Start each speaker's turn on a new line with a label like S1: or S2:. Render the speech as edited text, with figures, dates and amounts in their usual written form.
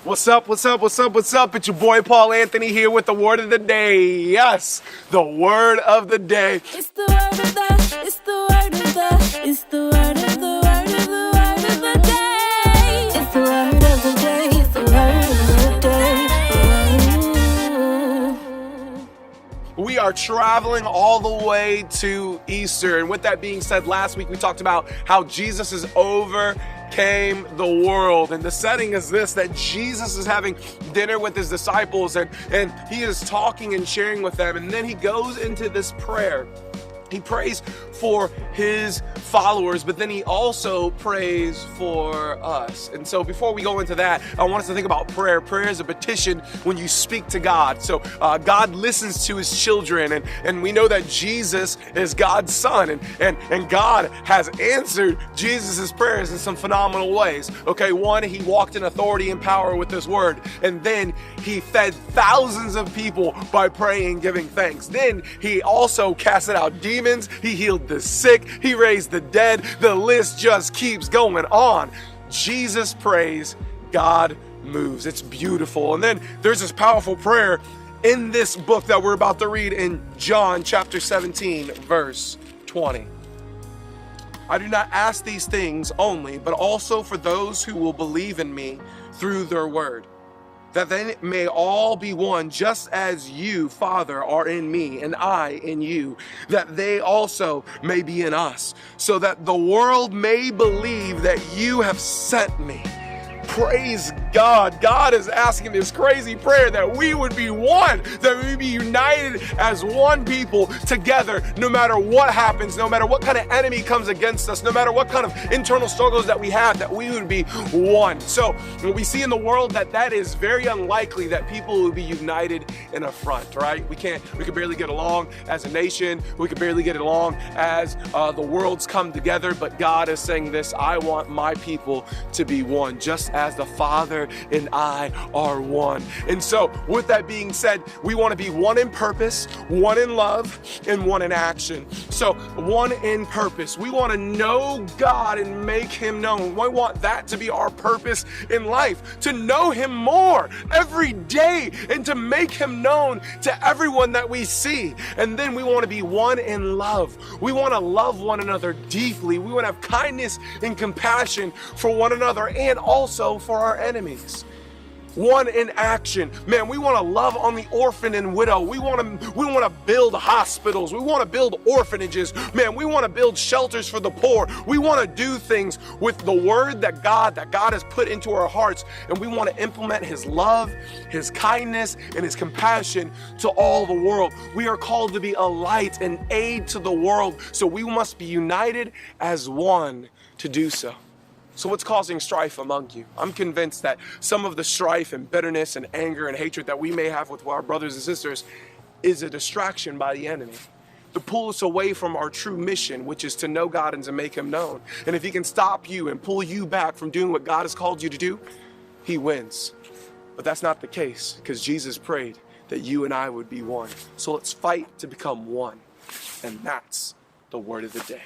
S1: What's up, what's up, what's up, what's up? It's your boy Paul Anthony here with the word of the day. Yes, the word of the day.
S2: It's the word of the, it's the word of the, it's the word of the word of the word of the day. It's the word of the day, it's the word of the day.
S1: We are traveling all the way to Easter. And with that being said, last week we talked about how Jesus is overcame the world. And the setting is this, that Jesus is having dinner with his disciples and he is talking and sharing with them. And then he goes into this prayer. He prays for his followers, but then he also prays for us. And so before we go into that, I want us to think about prayer. Prayer is a petition when you speak to God. So God listens to his children, and we know that Jesus is God's son, and God has answered Jesus' prayers in some phenomenal ways. Okay, one, he walked in authority and power with his word, and then he fed thousands of people by praying and giving thanks. Then he also casted out demons. He healed the sick. He raised the dead. The list just keeps going on. Jesus prays, God moves. It's beautiful. And then there's this powerful prayer in this book that we're about to read in John chapter 17, verse 20. I do not ask these things only, but also for those who will believe in me through their word, that they may all be one, just as you, Father, are in me and I in you, that they also may be in us, so that the world may believe that you have sent me. Praise God. God is asking this crazy prayer that we would be one, that we would be united as one people together, no matter what happens, no matter what kind of enemy comes against us, no matter what kind of internal struggles that we have, that we would be one. So we see in the world that is very unlikely that people will be united in a front, right? We could barely get along as a nation. We could barely get along as the world's come together, but God is saying this: I want my people to be one, just as the Father and I are one. And so with that being said, we want to be one in purpose, one in love, and one in action. So one in purpose. We want to know God and make him known. We want that to be our purpose in life, to know him more every day and to make him known to everyone that we see. And then we want to be one in love. We want to love one another deeply. We want to have kindness and compassion for one another and also for our enemies. One in action. Man, we want to love on the orphan and widow. We want to build hospitals. We want to build orphanages. Man, we want to build shelters for the poor. We want to do things with the word that God has put into our hearts, and we want to implement his love, his kindness, and his compassion to all the world. We are called to be a light and aid to the world, so we must be united as one to do so. So what's causing strife among you? I'm convinced that some of the strife and bitterness and anger and hatred that we may have with our brothers and sisters is a distraction by the enemy to pull us away from our true mission, which is to know God and to make him known. And if he can stop you and pull you back from doing what God has called you to do, he wins. But that's not the case, because Jesus prayed that you and I would be one. So let's fight to become one. And that's the word of the day.